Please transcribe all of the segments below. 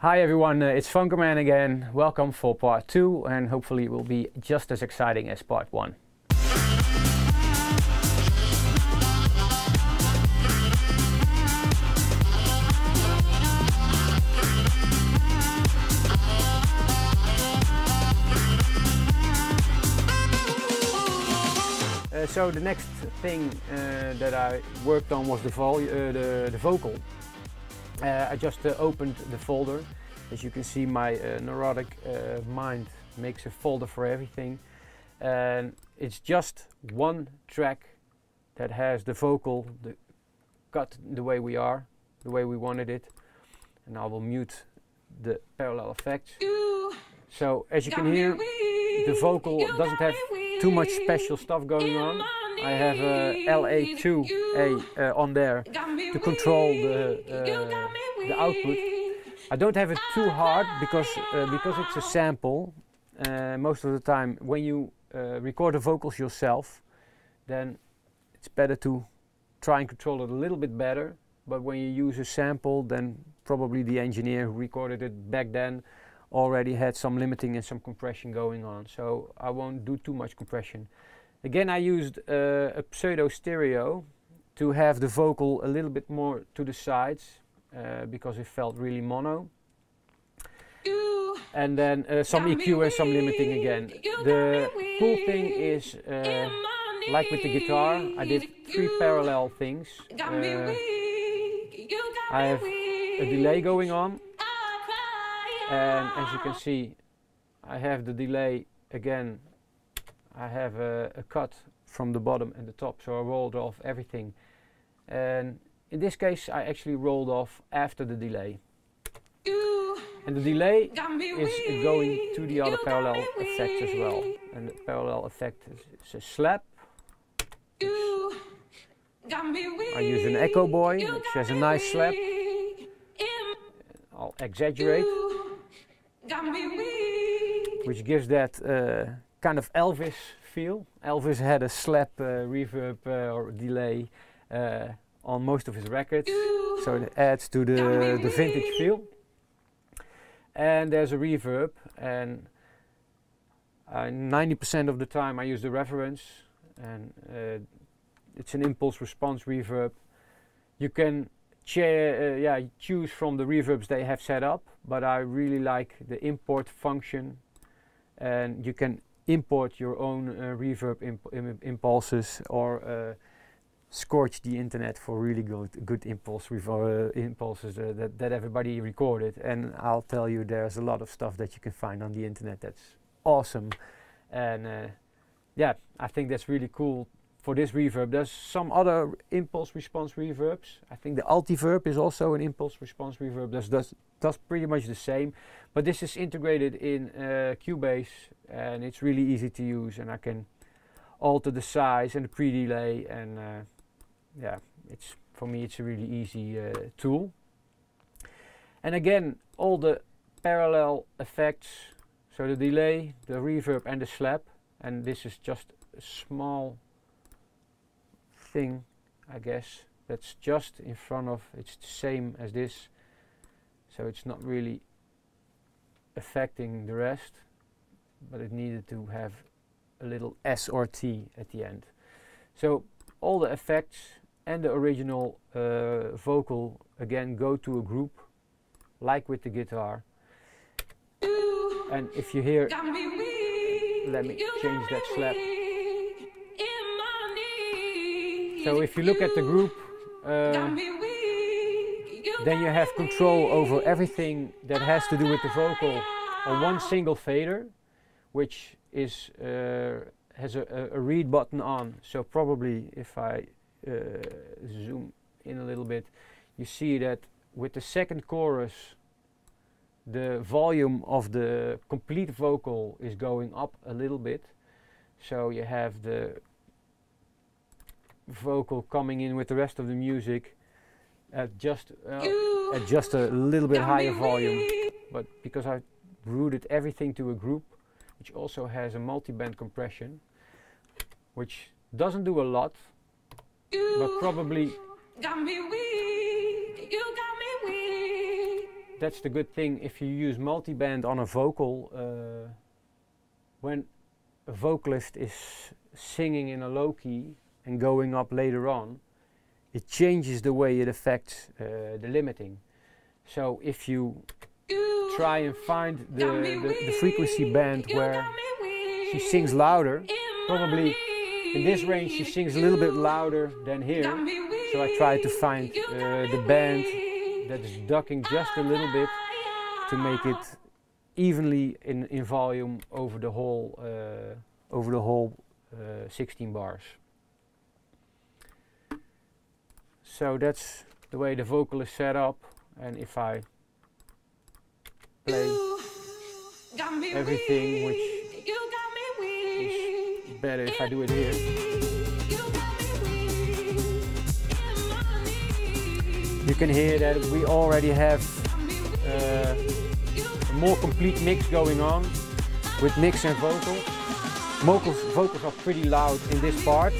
Hi everyone, it's Funkerman again. Welcome for part 2 and hopefully it will be just as exciting as part 1. So the next thing that I worked on was the vocal. I just opened the folder. As you can see, my neurotic mind makes a folder for everything, and it's just one track that has the vocal cut the way we wanted it, and I will mute the parallel effects. So as you can hear, the vocal doesn't have too much special stuff going on. I have a LA2A on there to control the output. I don't have it too hard because it's a sample. Most of the time when you record the vocals yourself, then it's better to try and control it a little bit better. But when you use a sample, then probably the engineer who recorded it back then already had some limiting and some compression going on. So I won't do too much compression. Again, I used a pseudo stereo to have the vocal a little bit more to the sides because it felt really mono. And then some EQ and some limiting again. The cool thing is, like with the guitar, I did 3 parallel things. I have a delay going on, and as you can see, I have the delay again. I have a cut from the bottom and the top, so I rolled off everything. And in this case, I actually rolled off after the delay. And the delay is going to the other parallel effects as well. And the parallel effect is a slap. I use an Echo Boy, which has a nice slap. I'll exaggerate, which gives that kind of Elvis feel. Elvis had a slap reverb or delay on most of his records, so it adds to the vintage feel. And there's a reverb, and 90% of the time I use the reference, and it's an impulse response reverb. You can choose from the reverbs they have set up, but I really like the import function, and you can import your own reverb impulses or scorch the internet for really good impulses that everybody recorded. And I'll tell you, there's a lot of stuff that you can find on the internet that's awesome. And yeah, I think that's really cool for this reverb. There's some other impulse response reverbs. I think the Altiverb is also an impulse response reverb. Does pretty much the same, but this is integrated in Cubase, and it's really easy to use, and I can alter the size and the pre-delay, and yeah, for me it's a really easy tool. And again, all the parallel effects, so the delay, the reverb and the slap, and this is just a small thing, I guess, that's just in front of, it's the same as this, so it's not really affecting the rest, but it needed to have a little S or T at the end. So all the effects and the original vocal again go to a group, like with the guitar. And if you hear, let me change that slap. So if you look at the group, then you have control over everything that has to do with the vocal on one single fader, which is has a read button on. So probably if I zoom in a little bit, you see that with the second chorus, the volume of the complete vocal is going up a little bit. So you have the vocal coming in with the rest of the music at just a little bit higher volume. But because I routed everything to a group, which also has a multi-band compression, which doesn't do a lot, but probably that's the good thing if you use multiband on a vocal. When a vocalist is singing in a low key and going up later on, it changes the way it affects the limiting. So if you try and find the frequency band where she sings louder, probably in this range she sings a little bit louder than here. So I try to find the band that is ducking just a little bit to make it evenly in volume over the whole 16 bars. So that's the way the vocal is set up, and if I play everything, which is better if I do it here. You can hear that we already have a more complete mix going on with mix and vocals. Vocals are pretty loud in this part,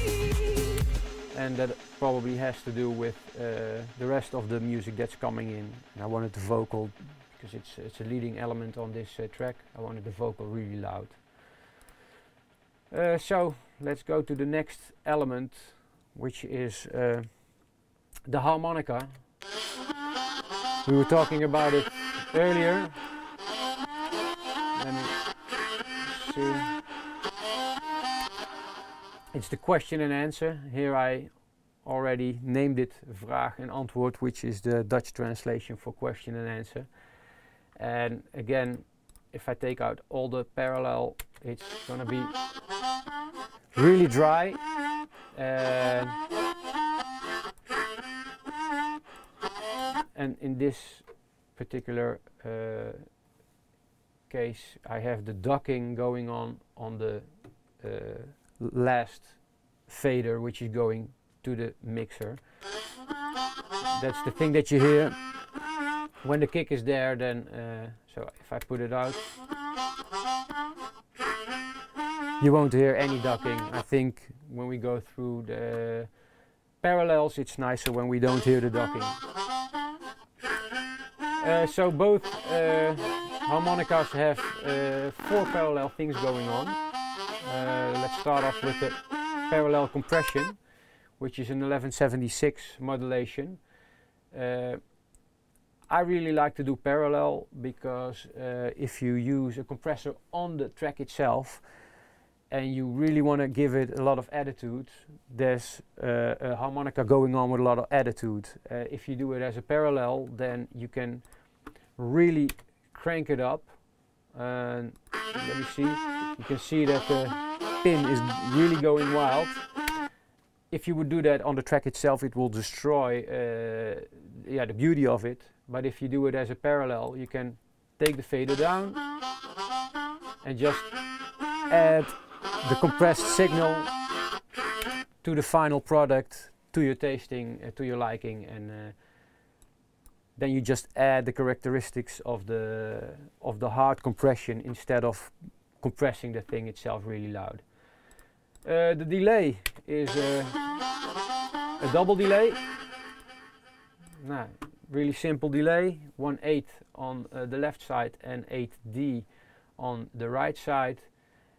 and that probably has to do with the rest of the music that's coming in. And I wanted the vocal, because it's a leading element on this track, I wanted the vocal really loud. So let's go to the next element, which is the harmonica. We were talking about it earlier. Let me see. It's the question and answer. Here I already named it Vraag en Antwoord, which is the Dutch translation for question and answer. And again, if I take out all the parallel, it's gonna be really dry. And in this particular case, I have the ducking going on the last fader, which is going to the mixer. That's the thing that you hear when the kick is there. Then so if I put it out, you won't hear any ducking. I think when we go through the parallels, it's nicer when we don't hear the ducking. So both harmonicas have 4 parallel things going on. Let's start off with the parallel compression, which is an 1176 modulation. I really like to do parallel because if you use a compressor on the track itself and you really want to give it a lot of attitude, there's a harmonica going on with a lot of attitude. If you do it as a parallel, then you can really crank it up. Let me see. You can see that the pin is really going wild. If you would do that on the track itself, it will destroy the beauty of it. But if you do it as a parallel, you can take the fader down and just add the compressed signal to the final product, to your tasting, to your liking, and then you just add the characteristics of the hard compression instead of compressing the thing itself really loud. The delay is a double delay. Nah, really simple delay, 1/8 on the left side and 8D on the right side.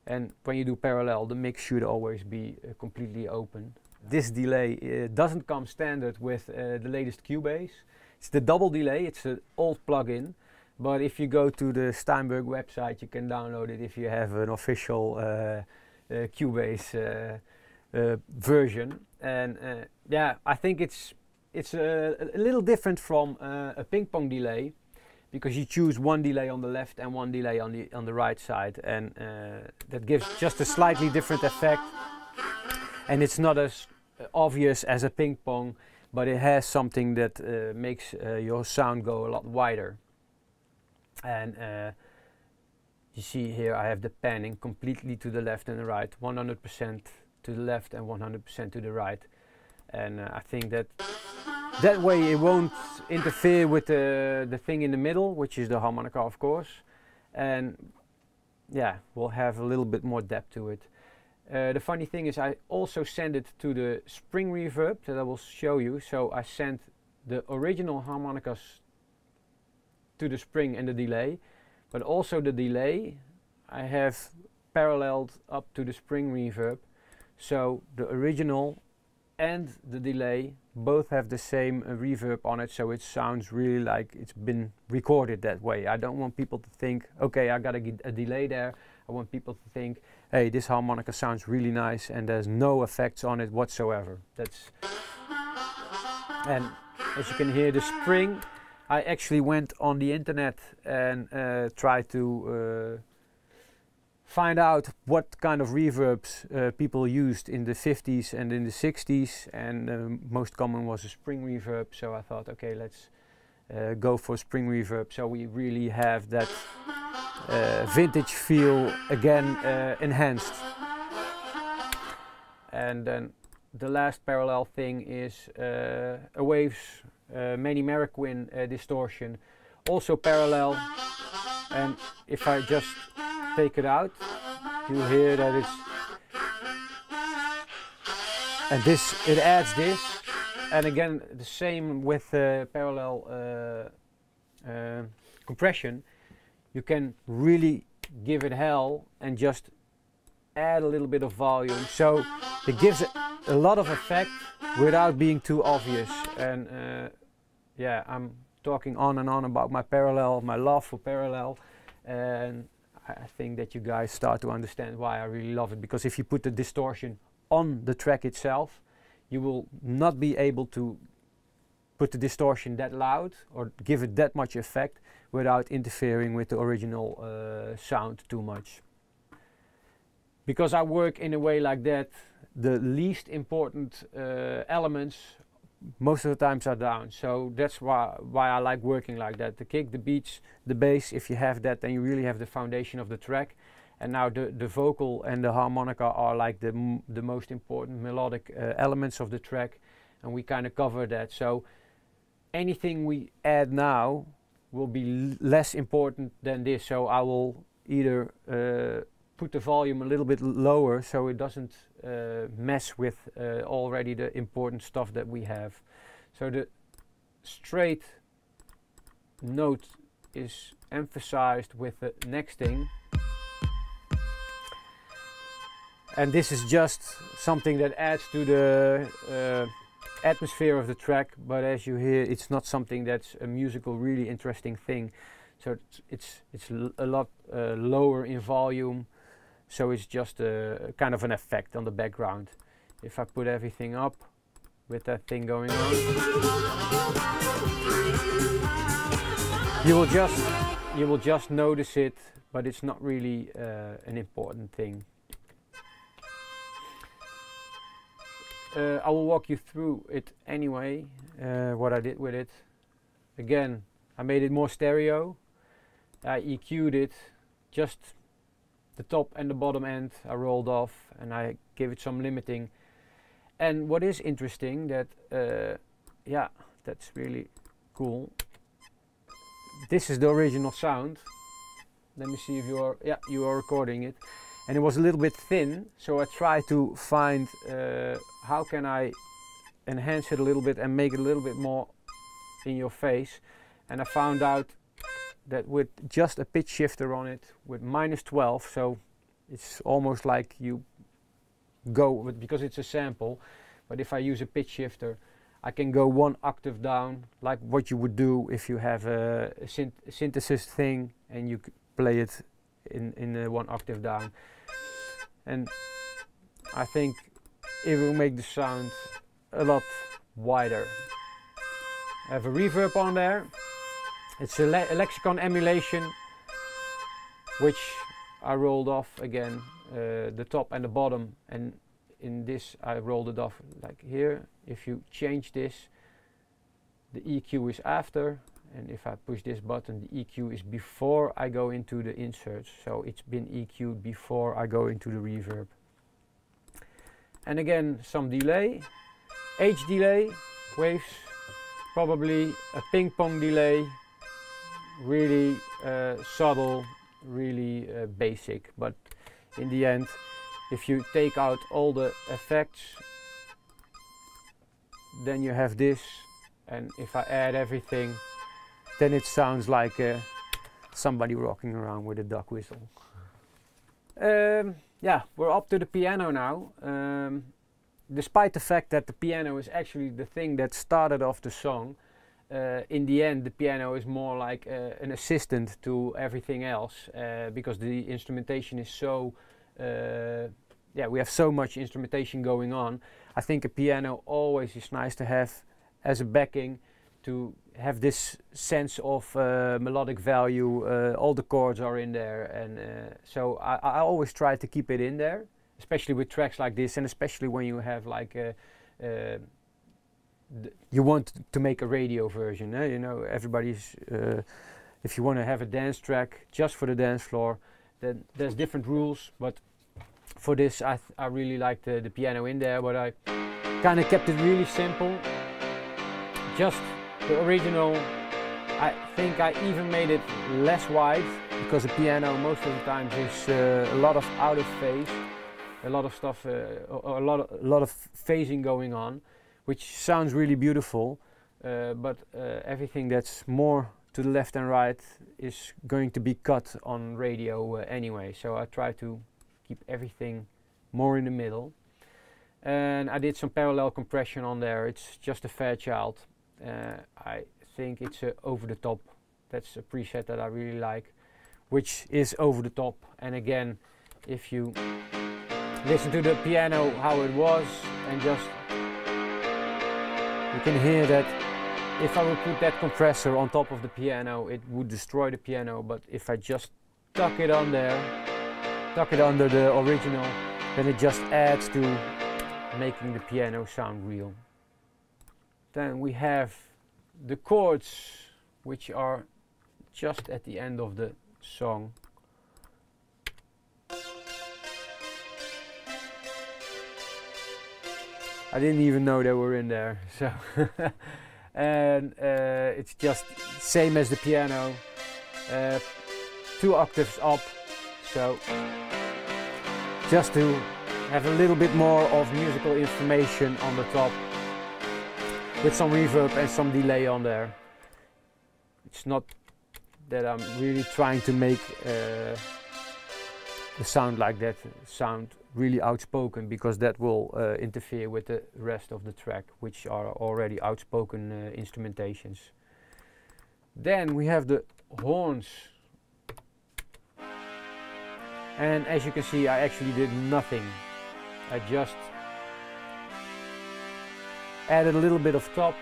And when you do parallel, the mix should always be completely open. This delay doesn't come standard with the latest Cubase. It's the double delay, it's an old plugin. But if you go to the Steinberg website, you can download it if you have an official Cubase version. And yeah, I think it's a little different from a ping pong delay, because you choose one delay on the left and one delay on the right side, and that gives just a slightly different effect. And it's not as obvious as a ping pong, but it has something that makes your sound go a lot wider. And you see here I have the panning completely to the left and the right, 100% to the left and 100% to the right. And I think that way it won't interfere with the thing in the middle, which is the harmonica, of course. And yeah, we'll have a little bit more depth to it. The funny thing is I also send it to the spring reverb that I will show you. So I sent the original harmonicas to the spring and the delay, but also the delay I have paralleled up to the spring reverb, so the original and the delay both have the same reverb on it, so it sounds really like it's been recorded that way. I don't want people to think, okay, I got a delay there. I want people to think, hey, this harmonica sounds really nice and there's no effects on it whatsoever. And as you can hear, the spring, I actually went on the internet and tried to find out what kind of reverbs people used in the 50s and in the 60s, and most common was a spring reverb, so I thought, okay, let's go for spring reverb, so we really have that vintage feel again enhanced. And then the last parallel thing is a Waves Manny Marroquin distortion, also parallel, and if I just take it out, you hear that it's, and this, it adds this, and again the same with parallel compression. You can really give it hell and just add a little bit of volume, so it gives a lot of effect without being too obvious. And yeah, I'm talking on and on about my parallel, my love for parallel, and I think that you guys start to understand why I really love it, because if you put the distortion on the track itself, you will not be able to put the distortion that loud or give it that much effect without interfering with the original sound too much. Because I work in a way like that, the least important elements most of the times are down, so that's why I like working like that. The kick, the beats, the bass, if you have that, then you really have the foundation of the track. And now the vocal and the harmonica are like the most important melodic elements of the track, and we kind of cover that. So anything we add now will be less important than this, so I will either put the volume a little bit lower so it doesn't mess with already the important stuff that we have. So the straight note is emphasized with the next thing, and this is just something that adds to the atmosphere of the track, but as you hear, it's not something that's a musical really interesting thing, so it's a lot lower in volume. So it's just a kind of an effect on the background. If I put everything up with that thing going on, you will just notice it, but it's not really an important thing. I will walk you through it anyway, what I did with it. Again, I made it more stereo. I EQ'd it, just the top and the bottom end I rolled off, and I gave it some limiting. And what is interesting, that yeah, that's really cool. This is the original sound. Let me see if you are, yeah, you are recording it. And it was a little bit thin, so I tried to find how can I enhance it a little bit and make it a little bit more in your face. And I found out that with just a pitch shifter on it with -12, so it's almost like you go with, because it's a sample, but if I use a pitch shifter, I can go 1 octave down, like what you would do if you have a synthesis thing and you play it in 1 octave down. And I think it will make the sound a lot wider. I have a reverb on there. It's a lexicon emulation, which I rolled off again, the top and the bottom, and in this I rolled it off like here. If you change this, the EQ is after, and if I push this button, the EQ is before I go into the inserts, so it's been EQ'd before I go into the reverb. And again, some delay, H delay, waves, probably a ping pong delay, really subtle, really basic, but in the end, if you take out all the effects, then you have this, and if I add everything, then it sounds like somebody rocking around with a duck whistle. Yeah, we're up to the piano now. Despite the fact that the piano is actually the thing that started off the song, in the end the piano is more like an assistant to everything else, because the instrumentation is so, yeah, we have so much instrumentation going on. I think a piano always is nice to have as a backing, to have this sense of melodic value. All the chords are in there, and so I always try to keep it in there, especially with tracks like this, and especially when you have like you want to make a radio version. You know, everybody's if you want to have a dance track just for the dance floor, then there's different rules, but for this I really like the piano in there, but I kind of kept it really simple. Just the original. I think I even made it less wide, because the piano most of the times is a lot of out of phase, a lot of stuff, a lot of phasing going on, which sounds really beautiful, but everything that's more to the left and right is going to be cut on radio anyway, so I try to keep everything more in the middle. And I did some parallel compression on there. It's just a Fairchild. I think it's over the top. That's a preset that I really like, which is over the top. And again, if you listen to the piano how it was, and just you can hear that if I would put that compressor on top of the piano, it would destroy the piano. But if I just tuck it on there, tuck it under the original, then it just adds to making the piano sound real. Then we have the chords, which are just at the end of the song. I didn't even know they were in there, so and it's just same as the piano, 2 octaves up, so just to have a little bit more of musical information on the top, with some reverb and some delay on there. It's not that I'm really trying to make the sound like that, sound really outspoken, because that will interfere with the rest of the track, which are already outspoken instrumentations. Then we have the horns. And as you can see, I actually did nothing. I just added a little bit of top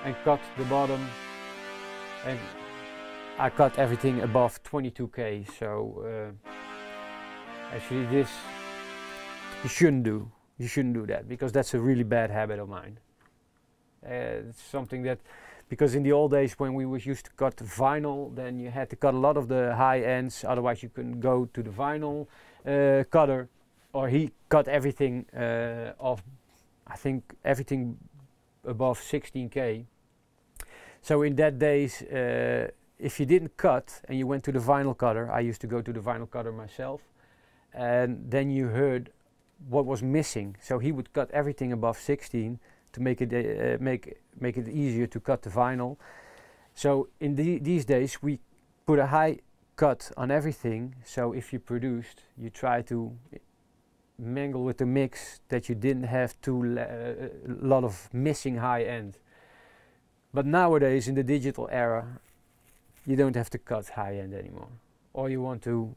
and cut the bottom, and I cut everything above 22K. So actually this you shouldn't do. You shouldn't do that, because that's a really bad habit of mine. It's something that, because in the old days when we used to cut vinyl, then you had to cut a lot of the high ends, otherwise you couldn't go to the vinyl cutter, or he cut everything off, I think everything above 16K. So in that days, if you didn't cut and you went to the vinyl cutter, I used to go to the vinyl cutter myself, and then you heard what was missing. So he would cut everything above 16 to make it make it easier to cut the vinyl. So in these days we put a high cut on everything, so if you produced, you try to mingle with the mix that you didn't have a lot of missing high end. But nowadays, in the digital era, you don't have to cut high end anymore. Or you want to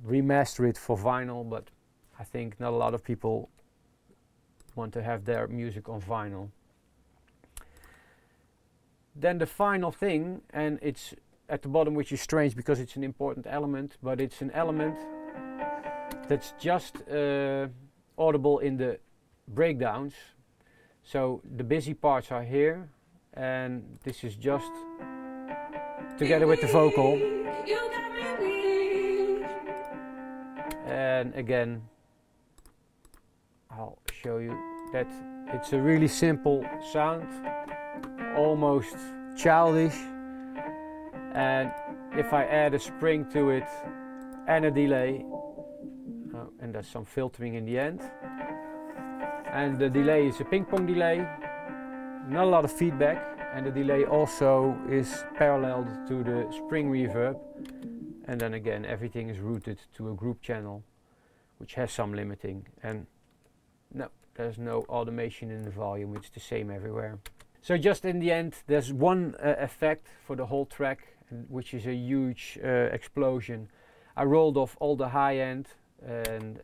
remaster it for vinyl, but I think not a lot of people want to have their music on vinyl. Then the final thing, and it's at the bottom, which is strange because it's an important element, but it's an element that's just audible in the breakdowns. So the busy parts are here, and this is just together with the vocal. And again, I'll show you that it's a really simple sound, almost childish, and if I add a spring to it and a delay, and there's some filtering in the end, and the delay is a ping pong delay, not a lot of feedback, and the delay also is parallel to the spring reverb. And then again, everything is routed to a group channel, which has some limiting. And no, there's no automation in the volume, it's the same everywhere. So just in the end, there's one effect for the whole track, which is a huge explosion. I rolled off all the high end, and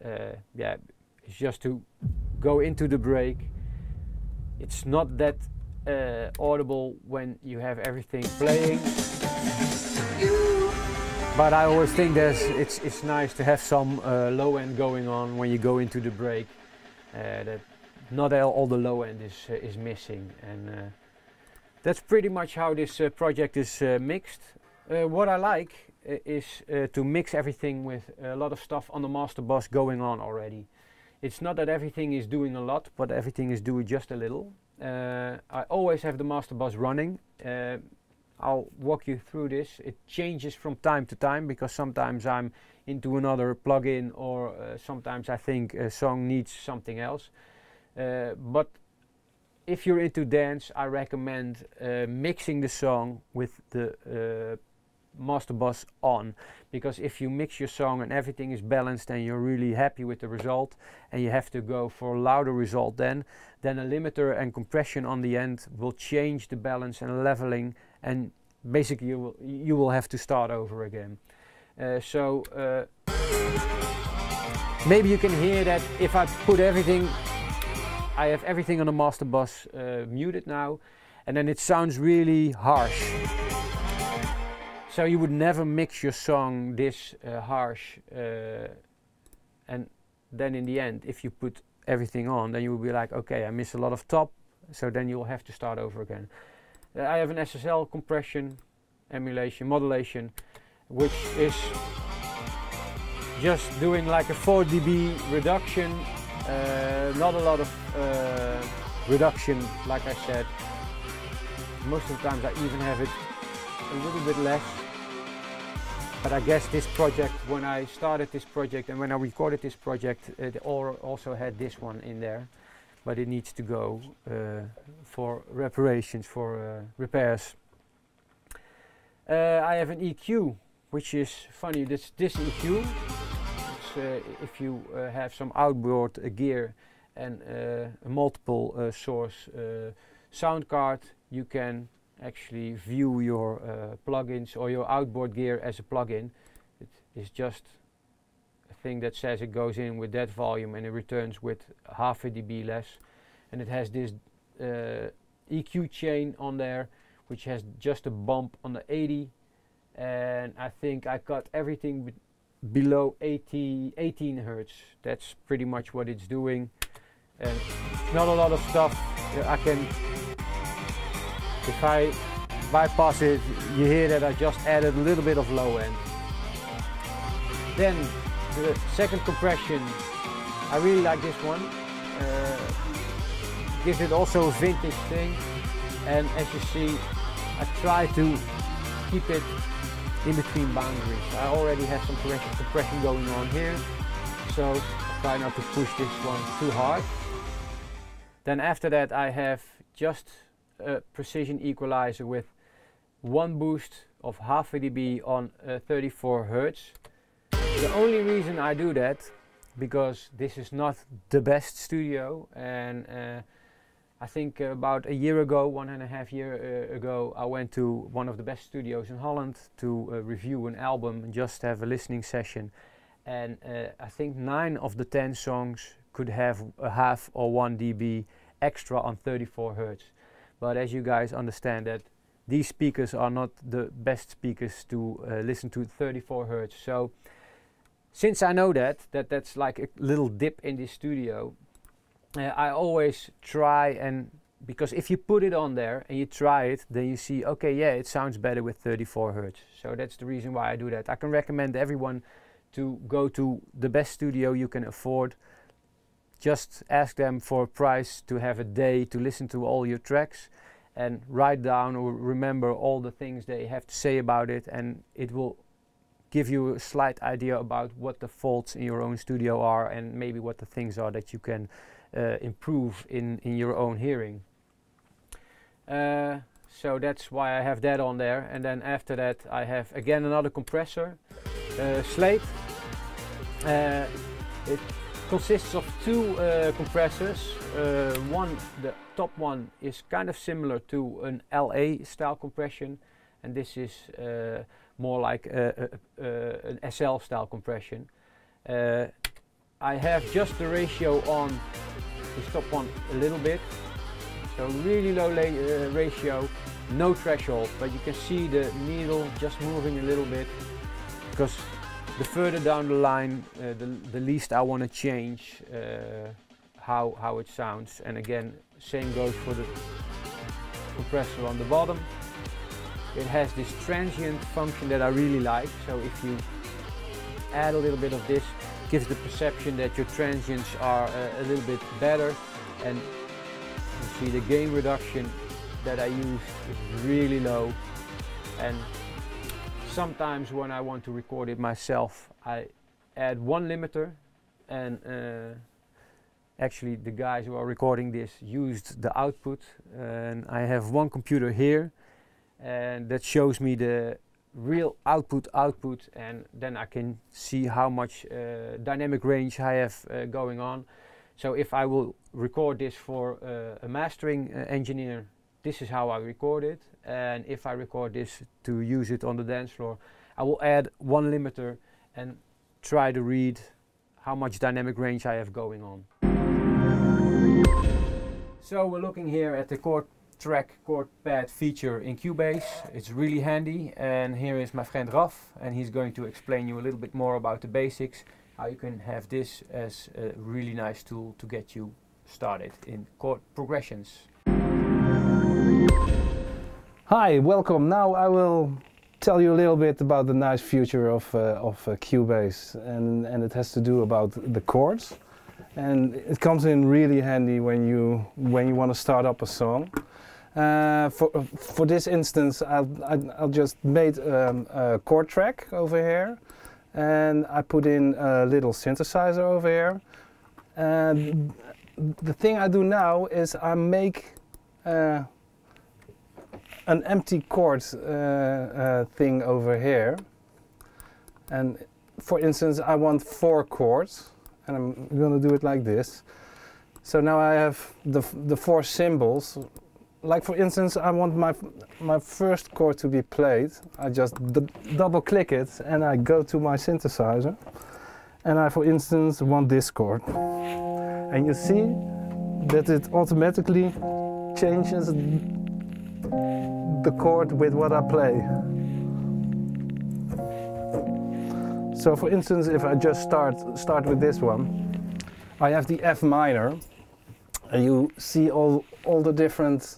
yeah, it's just to go into the break. It's not that audible when you have everything playing, but I always think it's nice to have some low end going on when you go into the break. That not all the low end is missing, and that's pretty much how this project is mixed. What I like is to mix everything with a lot of stuff on the master bus going on already. It's not that everything is doing a lot, but everything is doing just a little. I always have the master bus running. I'll walk you through this. It changes from time to time because sometimes I'm into another plugin, or sometimes I think a song needs something else. But if you're into dance, I recommend mixing the song with the master bus on, because if you mix your song and everything is balanced and you're really happy with the result, and you have to go for a louder result, then a limiter and compression on the end will change the balance and leveling, and basically you will have to start over again. So maybe you can hear that if I put everything, I have everything on the master bus muted now, and then it sounds really harsh. So you would never mix your song this harsh, and then in the end, if you put everything on, then you will be like, okay, I miss a lot of top, so then you'll have to start over again. I have an SSL compression, emulation, modulation, which is just doing like a 4 dB reduction, not a lot of reduction, like I said. Most of the times I even have it a little bit less. But I guess this project, when I started this project and when I recorded this project, it also had this one in there. But it needs to go for reparations, for repairs. I have an EQ, which is funny. This EQ. If you have some outboard gear and a multiple source sound card, you can actually view your plugins or your outboard gear as a plugin. It is just a thing that says it goes in with that volume and it returns with half a dB less, and it has this EQ chain on there which has just a bump on the 80, and I think I cut everything below 18 Hertz. That's pretty much what it's doing, and not a lot of stuff. I can, if I bypass it, you hear that I just added a little bit of low end. Then the second compression, I really like this one. Gives it also a vintage thing, and as you see, I try to keep it in between boundaries. I already have some compression going on here, so I try not to push this one too hard. Then after that I have just a precision equalizer with one boost of half a dB on 34 Hertz. The only reason I do that, because this is not the best studio, and I think about a year ago, 1.5 years ago, I went to one of the best studios in Holland to review an album and just have a listening session, and I think 9 of the 10 songs could have a half or 1 dB extra on 34 Hertz. But as you guys understand, that these speakers are not the best speakers to listen to 34 Hertz. So since I know that's like a little dip in this studio, I always try, and because if you put it on there and you try it, then you see, okay, yeah, it sounds better with 34 Hertz. So that's the reason why I do that. I can recommend everyone to go to the best studio you can afford. Just ask them for a price to have a day to listen to all your tracks and write down or remember all the things they have to say about it, and it will give you a slight idea about what the faults in your own studio are, and maybe what the things are that you can improve in your own hearing. so that's why I have that on there. And then after that I have again another compressor, Slate. It consists of two compressors. The top one is kind of similar to an LA style compression, and this is more like an SL style compression. I have just the ratio on this top one a little bit, so really low ratio, no threshold, but you can see the needle just moving a little bit, because the further down the line, the least I want to change how it sounds. And again, same goes for the compressor on the bottom. It has this transient function that I really like, so if you add a little bit of this, it gives the perception that your transients are a little bit better. And you see the gain reduction that I use is really low, and sometimes when I want to record it myself, I add one limiter, and actually the guys who are recording this used the output, and I have one computer here, and that shows me the real output, and then I can see how much dynamic range I have going on. So if I will record this for a mastering engineer, this is how I record it. And if I record this to use it on the dance floor, I will add one limiter and try to read how much dynamic range I have going on. So we're looking here at the chord track chord pad feature in Cubase. It's really handy, and here is my friend Raf, and he's going to explain you a little bit more about the basics, how you can have this as a really nice tool to get you started in chord progressions. Hi, welcome. Now I will tell you a little bit about the nice feature of Cubase, and it has to do about the chords, and it comes in really handy when you want to start up a song. For this instance, I'll just made a chord track over here, and I put in a little synthesizer over here. And the thing I do now is I make an empty chord thing over here, and for instance I want 4 chords, and I'm going to do it like this. So now I have the 4 symbols. Like for instance, I want my first chord to be played. I just double click it and I go to my synthesizer, and I for instance want this chord, and you see that it automatically changes the chord with what I play. So for instance, if I just start with this one, I have the F minor, and you see all the different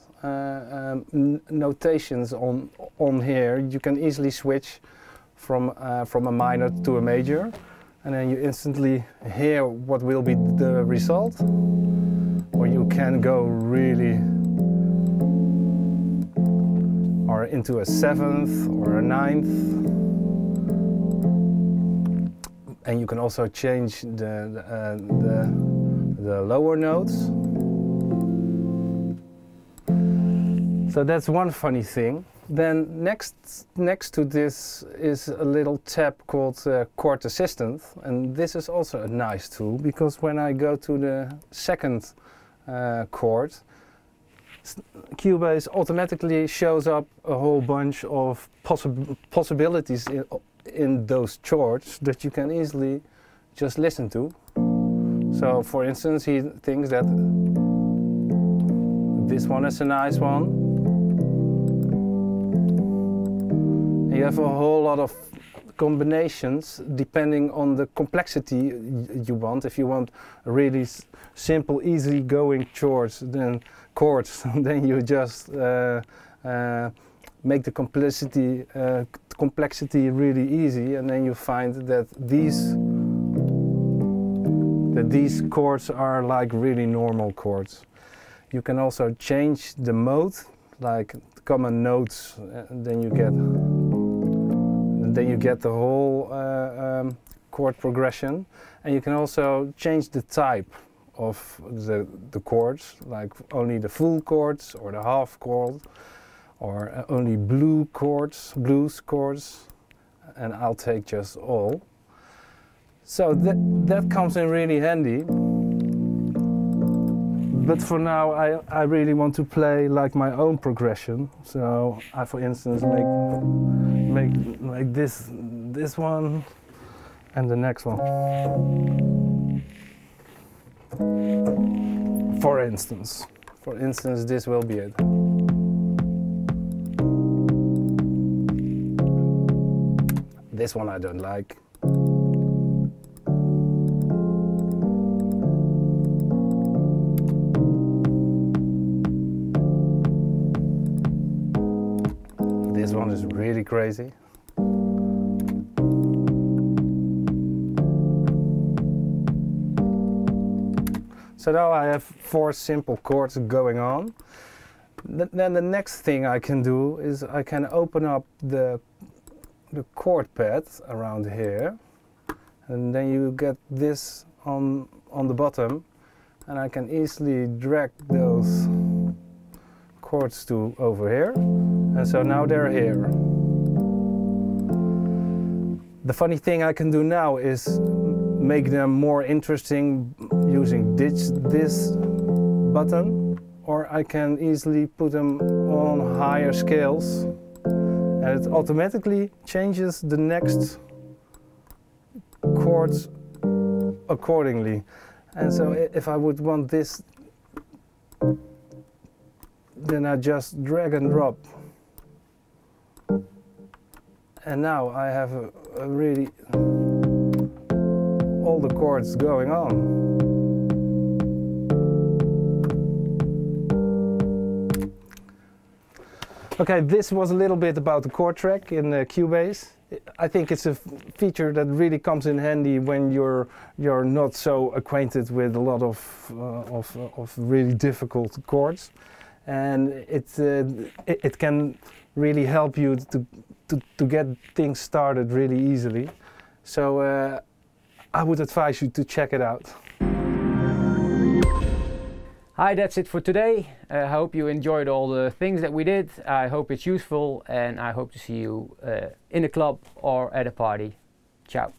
notations on here. You can easily switch from a minor to a major, and then you instantly hear what will be the result. Or you can go really or into a 7th or a 9th, and you can also change the lower notes. So that's one funny thing. Then next to this is a little tab called Chord Assistant, and this is also a nice tool, because when I go to the second chord, Cubase automatically shows up a whole bunch of possibilities in those chords that you can easily just listen to. So for instance, he thinks that this one is a nice one. And you have a whole lot of combinations depending on the complexity you want. If you want really simple, easy-going chords, then you just make the complexity really easy, and then you find that these chords are like really normal chords. You can also change the mode, like common notes, and then you get the whole chord progression, and you can also change the type of the chords, like only the full chords or the half chord, or only blue chords, blues chords, and I'll take just all. So that comes in really handy. But for now I really want to play like my own progression. So I, for instance, make like this one and the next one. For instance, this will be it. This one I don't like. This one is really crazy. So now I have 4 simple chords going on. Then the next thing I can do is I can open up the chord pad around here, and then you get this on the bottom, and I can easily drag those chords to over here, and so now they're here. The funny thing I can do now is make them more interesting using this button, or I can easily put them on higher scales, and it automatically changes the next chords accordingly. And so if I would want this, then I just drag and drop. And now I have a really all the chords going on. Okay, this was a little bit about the chord track in Cubase. I think it's a feature that really comes in handy when you're not so acquainted with a lot of really difficult chords, and it can really help you to get things started really easily. So I would advise you to check it out. Hi, that's it for today. I hope you enjoyed all the things that we did. I hope it's useful, and I hope to see you in a club or at a party. Ciao.